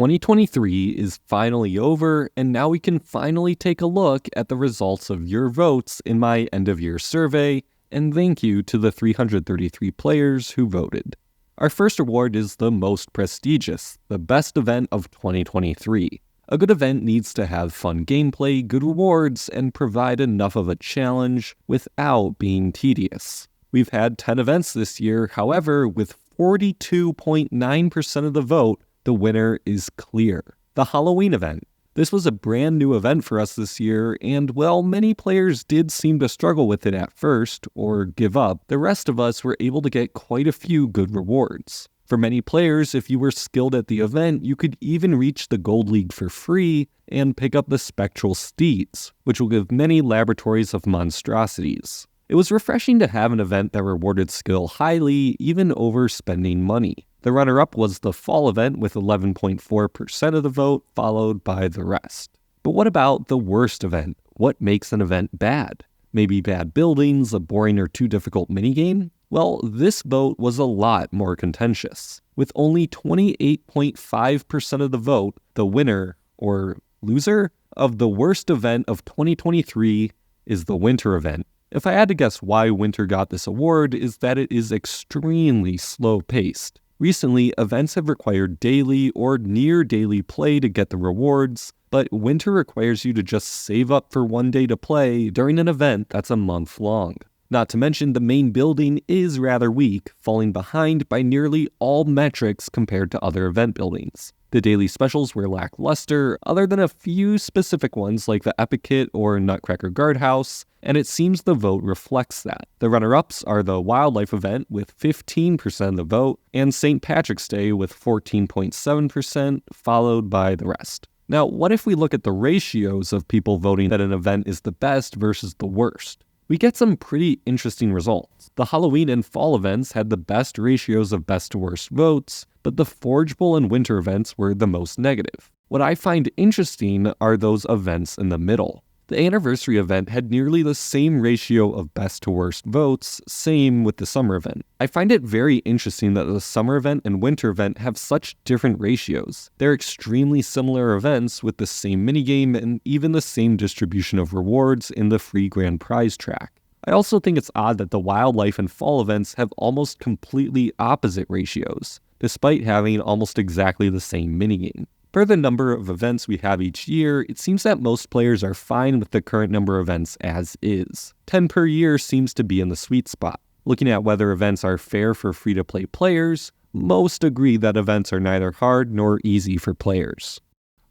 2023 is finally over, and now we can finally take a look at the results of your votes in my end-of-year survey, and thank you to the 333 players who voted. Our first award is the most prestigious, the best event of 2023. A good event needs to have fun gameplay, good rewards, and provide enough of a challenge without being tedious. We've had 10 events this year, however, with 42.9% of the vote, the winner is clear. The Halloween event. This was a brand new event for us this year, and while many players did seem to struggle with it at first, or give up, the rest of us were able to get quite a few good rewards. For many players, if you were skilled at the event, you could even reach the Gold League for free and pick up the Spectral Steeds, which will give many laboratories of monstrosities. It was refreshing to have an event that rewarded skill highly, even over spending money. The runner-up was the fall event with 11.4% of the vote, followed by the rest. But what about the worst event? What makes an event bad? Maybe bad buildings, a boring or too difficult minigame? Well, this vote was a lot more contentious. With only 28.5% of the vote, the winner, or loser, of the worst event of 2023 is the winter event. If I had to guess why winter got this award, is that it is extremely slow-paced. Recently, events have required daily or near daily play to get the rewards, but winter requires you to just save up for one day to play during an event that's a month long. Not to mention the main building is rather weak, falling behind by nearly all metrics compared to other event buildings. The daily specials were lackluster, other than a few specific ones like the Epic Kit or Nutcracker Guardhouse, and it seems the vote reflects that. The runner-ups are the Wildlife event with 15% of the vote, and St. Patrick's Day with 14.7%, followed by the rest. Now, what if we look at the ratios of people voting that an event is the best versus the worst? We get some pretty interesting results. The Halloween and fall events had the best ratios of best to worst votes, but the Forgeable and winter events were the most negative. What I find interesting are those events in the middle. The anniversary event had nearly the same ratio of best to worst votes, same with the summer event. I find it very interesting that the summer event and winter event have such different ratios. They're extremely similar events with the same minigame and even the same distribution of rewards in the free grand prize track. I also think it's odd that the wildlife and fall events have almost completely opposite ratios, despite having almost exactly the same minigame. Per the number of events we have each year, it seems that most players are fine with the current number of events as is. 10 per year seems to be in the sweet spot. Looking at whether events are fair for free-to-play players, most agree that events are neither hard nor easy for players.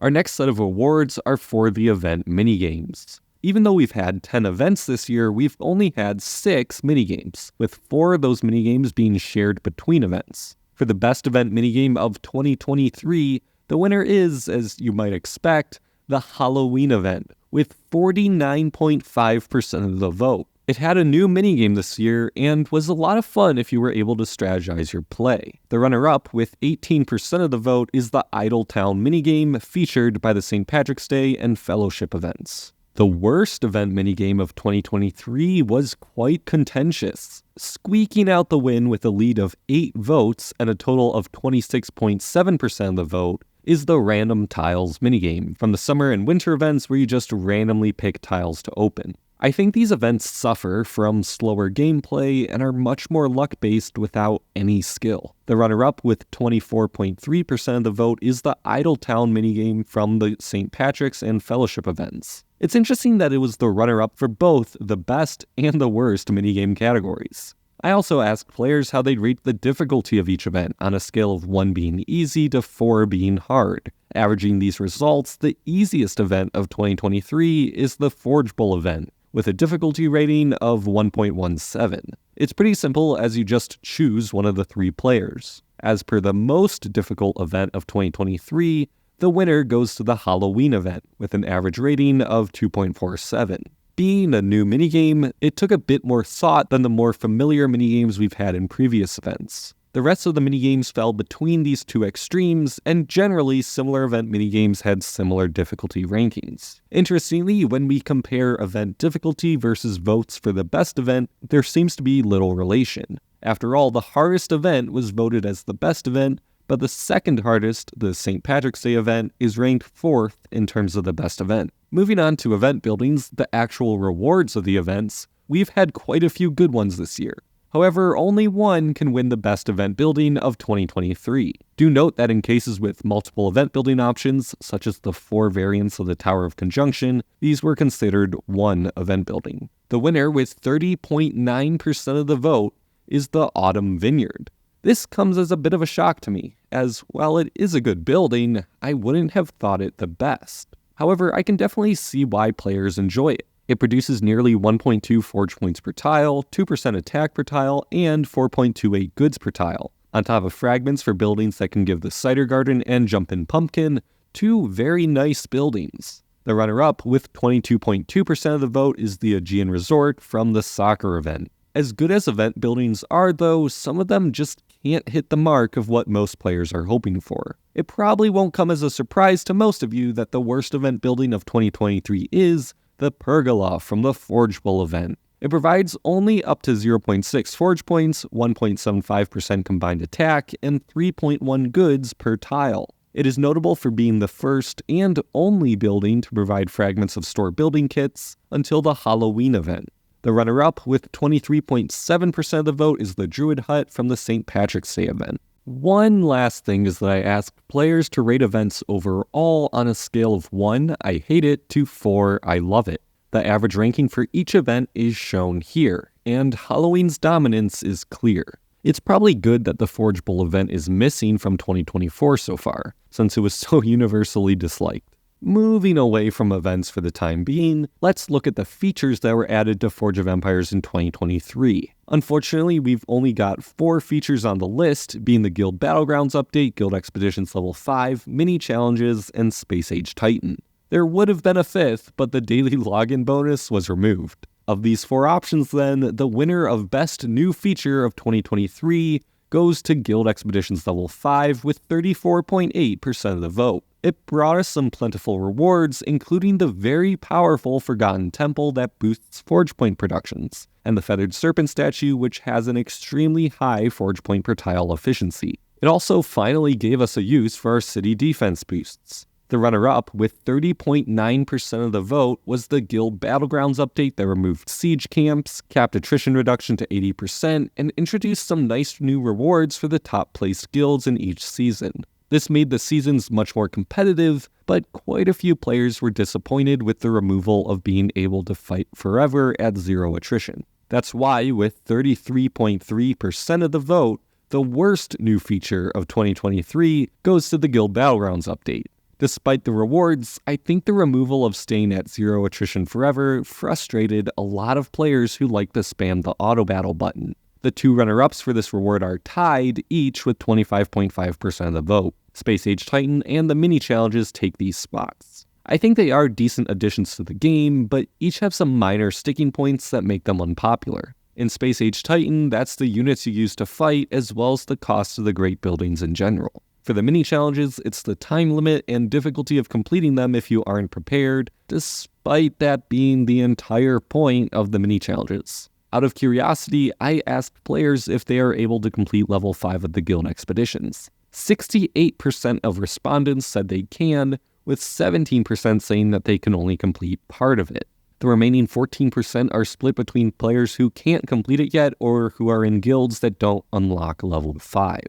Our next set of awards are for the event minigames. Even though we've had 10 events this year, we've only had 6 minigames, with 4 of those minigames being shared between events. For the best event minigame of 2023, the winner is, as you might expect, the Halloween event, with 49.5% of the vote. It had a new minigame this year and was a lot of fun if you were able to strategize your play. The runner-up, with 18% of the vote, is the Idle Town minigame featured by the St. Patrick's Day and Fellowship events. The worst event minigame of 2023 was quite contentious, squeaking out the win with a lead of 8 votes and a total of 26.7% of the vote is the Random Tiles minigame from the summer and winter events where you just randomly pick tiles to open. I think these events suffer from slower gameplay and are much more luck-based without any skill. The runner-up with 24.3% of the vote is the Idle Town minigame from the St. Patrick's and Fellowship events. It's interesting that it was the runner-up for both the best and the worst minigame categories. I also asked players how they'd rate the difficulty of each event on a scale of 1 being easy to 4 being hard. Averaging these results, the easiest event of 2023 is the Forgeable event, with a difficulty rating of 1.17. It's pretty simple as you just choose one of the 3 players. As per the most difficult event of 2023, the winner goes to the Halloween event, with an average rating of 2.47. Being a new minigame, it took a bit more thought than the more familiar minigames we've had in previous events. The rest of the minigames fell between these 2 extremes, and generally similar event minigames had similar difficulty rankings. Interestingly, when we compare event difficulty versus votes for the best event, there seems to be little relation. After all, the hardest event was voted as the best event, but the second hardest, the St. Patrick's Day event, is ranked 4th in terms of the best event. Moving on to event buildings, the actual rewards of the events, we've had quite a few good ones this year. However, only one can win the best event building of 2023. Do note that in cases with multiple event building options, such as the 4 variants of the Tower of Conjunction, these were considered one event building. The winner with 30.9% of the vote is the Autumn Vineyard. This comes as a bit of a shock to me, as while it is a good building, I wouldn't have thought it the best. However, I can definitely see why players enjoy it. It produces nearly 1.2 forge points per tile, 2% attack per tile, and 4.28 goods per tile, on top of fragments for buildings that can give the Cider Garden and Jumpin' Pumpkin 2 very nice buildings. The runner-up with 22.2% of the vote is the Aegean Resort from the soccer event. As good as event buildings are, though, some of them just can't hit the mark of what most players are hoping for. It probably won't come as a surprise to most of you that the worst event building of 2023 is the Pergola from the Forge Bowl event. It provides only up to 0.6 forge points, 1.75% combined attack, and 3.1 goods per tile. It is notable for being the first and only building to provide fragments of store building kits until the Halloween event. The runner-up with 23.7% of the vote is the Druid Hut from the St. Patrick's Day event. One last thing is that I ask players to rate events overall on a scale of 1, I hate it, to 4, I love it. The average ranking for each event is shown here, and Halloween's dominance is clear. It's probably good that the Forge Bowl event is missing from 2024 so far, since it was so universally disliked. Moving away from events for the time being, let's look at the features that were added to Forge of Empires in 2023. Unfortunately, we've only got 4 features on the list, being the Guild Battlegrounds update, Guild Expeditions Level 5, Mini Challenges, and Space Age Titan. There would have been a 5th, but the daily login bonus was removed. Of these 4 options then, the winner of Best New Feature of 2023 goes to Guild Expeditions Level 5 with 34.8% of the vote. It brought us some plentiful rewards, including the very powerful Forgotten Temple that boosts Forge Point productions, and the Feathered Serpent statue, which has an extremely high Forge Point per tile efficiency. It also finally gave us a use for our city defense boosts. The runner-up, with 30.9% of the vote, was the Guild Battlegrounds update that removed siege camps, capped attrition reduction to 80%, and introduced some nice new rewards for the top-placed guilds in each season. This made the seasons much more competitive, but quite a few players were disappointed with the removal of being able to fight forever at 0 attrition. That's why, with 33.3% of the vote, the worst new feature of 2023 goes to the Guild Battlegrounds update. Despite the rewards, I think the removal of staying at 0 attrition forever frustrated a lot of players who like to spam the auto battle button. The 2 runner-ups for this reward are tied, each with 25.5% of the vote. Space Age Titan and the mini challenges take these spots. I think they are decent additions to the game, but each have some minor sticking points that make them unpopular. In Space Age Titan, that's the units you use to fight, as well as the cost of the great buildings in general. For the mini challenges, it's the time limit and difficulty of completing them if you aren't prepared, despite that being the entire point of the mini challenges. Out of curiosity, I asked players if they are able to complete level 5 of the Guild Expeditions. 68% of respondents said they can, with 17% saying that they can only complete part of it. The remaining 14% are split between players who can't complete it yet or who are in guilds that don't unlock level 5.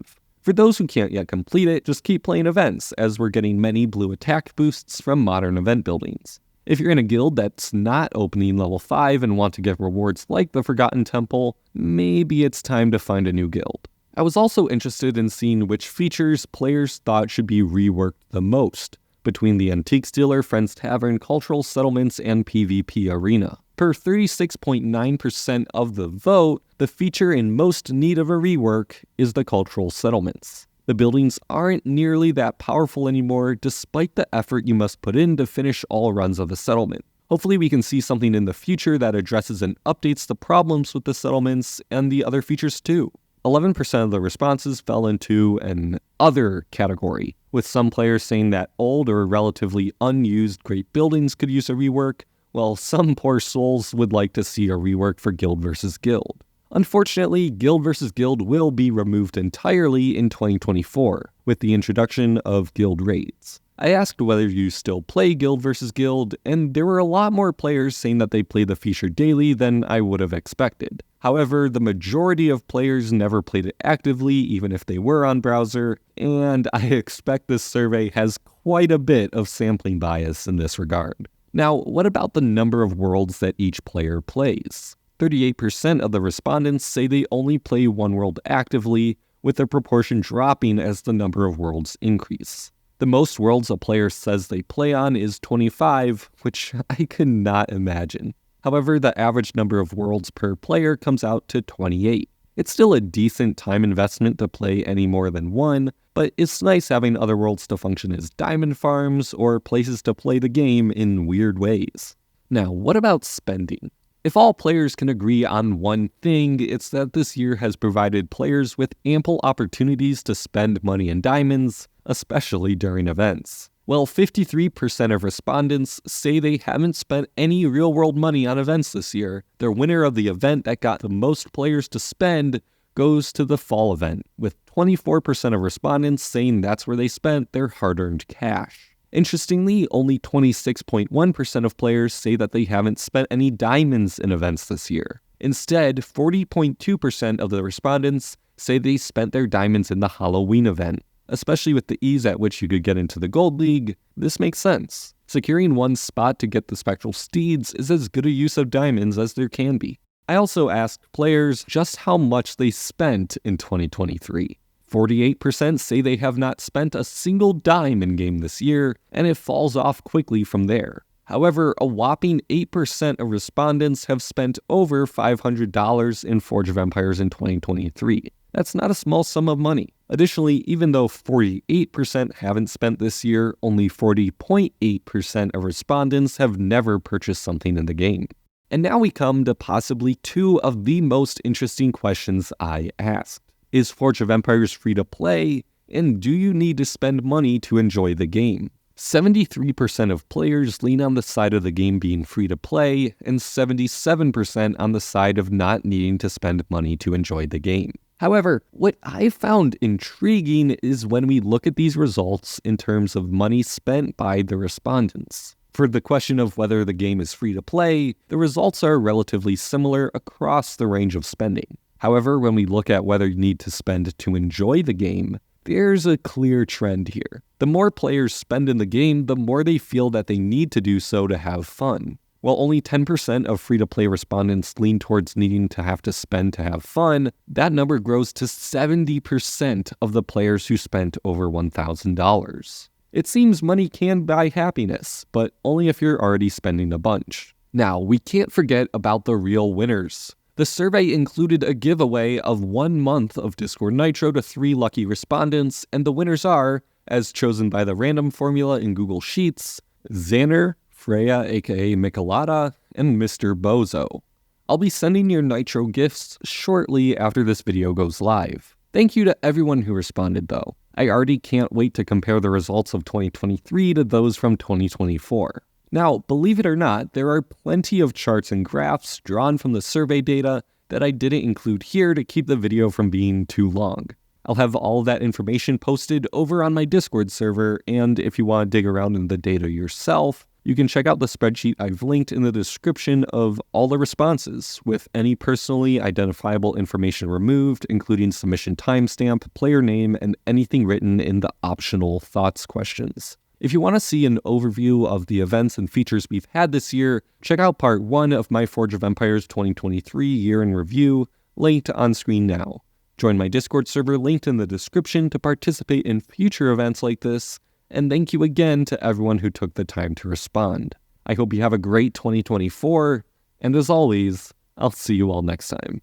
For those who can't yet complete it, just keep playing events, as we're getting many blue attack boosts from modern event buildings. If you're in a guild that's not opening level 5 and want to get rewards like the Forgotten Temple, maybe it's time to find a new guild. I was also interested in seeing which features players thought should be reworked the most, between the Antiques Dealer, Friends Tavern, Cultural Settlements, and PvP Arena. Per 36.9% of the vote, the feature in most need of a rework is the Cultural Settlements. The buildings aren't nearly that powerful anymore, despite the effort you must put in to finish all runs of a settlement. Hopefully we can see something in the future that addresses and updates the problems with the settlements and the other features too. 11% of the responses fell into an other category, with some players saying that old or relatively unused great buildings could use a rework, while some poor souls would like to see a rework for Guild versus Guild. Unfortunately, Guild vs. Guild will be removed entirely in 2024 with the introduction of guild raids. I asked whether you still play Guild vs. Guild, and there were a lot more players saying that they play the feature daily than I would have expected. However, the majority of players never played it actively, even if they were on browser, and I expect this survey has quite a bit of sampling bias in this regard. Now, what about the number of worlds that each player plays? 38% of the respondents say they only play one world actively, with the proportion dropping as the number of worlds increase. The most worlds a player says they play on is 25, which I could not imagine. However, the average number of worlds per player comes out to 28. It's still a decent time investment to play any more than one, but it's nice having other worlds to function as diamond farms or places to play the game in weird ways. Now, what about spending? If all players can agree on one thing, it's that this year has provided players with ample opportunities to spend money in diamonds, especially during events. Well, 53% of respondents say they haven't spent any real-world money on events this year. The winner of the event that got the most players to spend goes to the fall event, with 24% of respondents saying that's where they spent their hard-earned cash. Interestingly, only 26.1% of players say that they haven't spent any diamonds in events this year. Instead, 40.2% of the respondents say they spent their diamonds in the Halloween event. Especially with the ease at which you could get into the Gold League, this makes sense. Securing one spot to get the Spectral Steeds is as good a use of diamonds as there can be. I also asked players just how much they spent in 2023. 48% say they have not spent a single dime in-game this year, and it falls off quickly from there. However, a whopping 8% of respondents have spent over $500 in Forge of Empires in 2023. That's not a small sum of money. Additionally, even though 48% haven't spent this year, only 40.8% of respondents have never purchased something in the game. And now we come to possibly two of the most interesting questions I asked. Is Forge of Empires free to play? And do you need to spend money to enjoy the game? 73% of players lean on the side of the game being free to play, and 77% on the side of not needing to spend money to enjoy the game. However, what I found intriguing is when we look at these results in terms of money spent by the respondents. For the question of whether the game is free to play, the results are relatively similar across the range of spending. However, when we look at whether you need to spend to enjoy the game, there's a clear trend here. The more players spend in the game, the more they feel that they need to do so to have fun. While only 10% of free-to-play respondents lean towards needing to have to spend to have fun, that number grows to 70% of the players who spent over $1,000. It seems money can buy happiness, but only if you're already spending a bunch. Now, we can't forget about the real winners. The survey included a giveaway of 1 month of Discord Nitro to 3 lucky respondents, and the winners are, as chosen by the random formula in Google Sheets, Xander, Freya aka Michelada, and Mr. Bozo. I'll be sending your Nitro gifts shortly after this video goes live. Thank you to everyone who responded though. I already can't wait to compare the results of 2023 to those from 2024. Now, believe it or not, there are plenty of charts and graphs drawn from the survey data that I didn't include here to keep the video from being too long. I'll have all of that information posted over on my Discord server, and if you want to dig around in the data yourself, you can check out the spreadsheet I've linked in the description of all the responses, with any personally identifiable information removed, including submission timestamp, player name, and anything written in the optional thoughts questions. If you want to see an overview of the events and features we've had this year, check out part 1 of my Forge of Empires 2023 year in review, linked on screen now. Join my Discord server linked in the description to participate in future events like this, and thank you again to everyone who took the time to respond. I hope you have a great 2024, and as always, I'll see you all next time.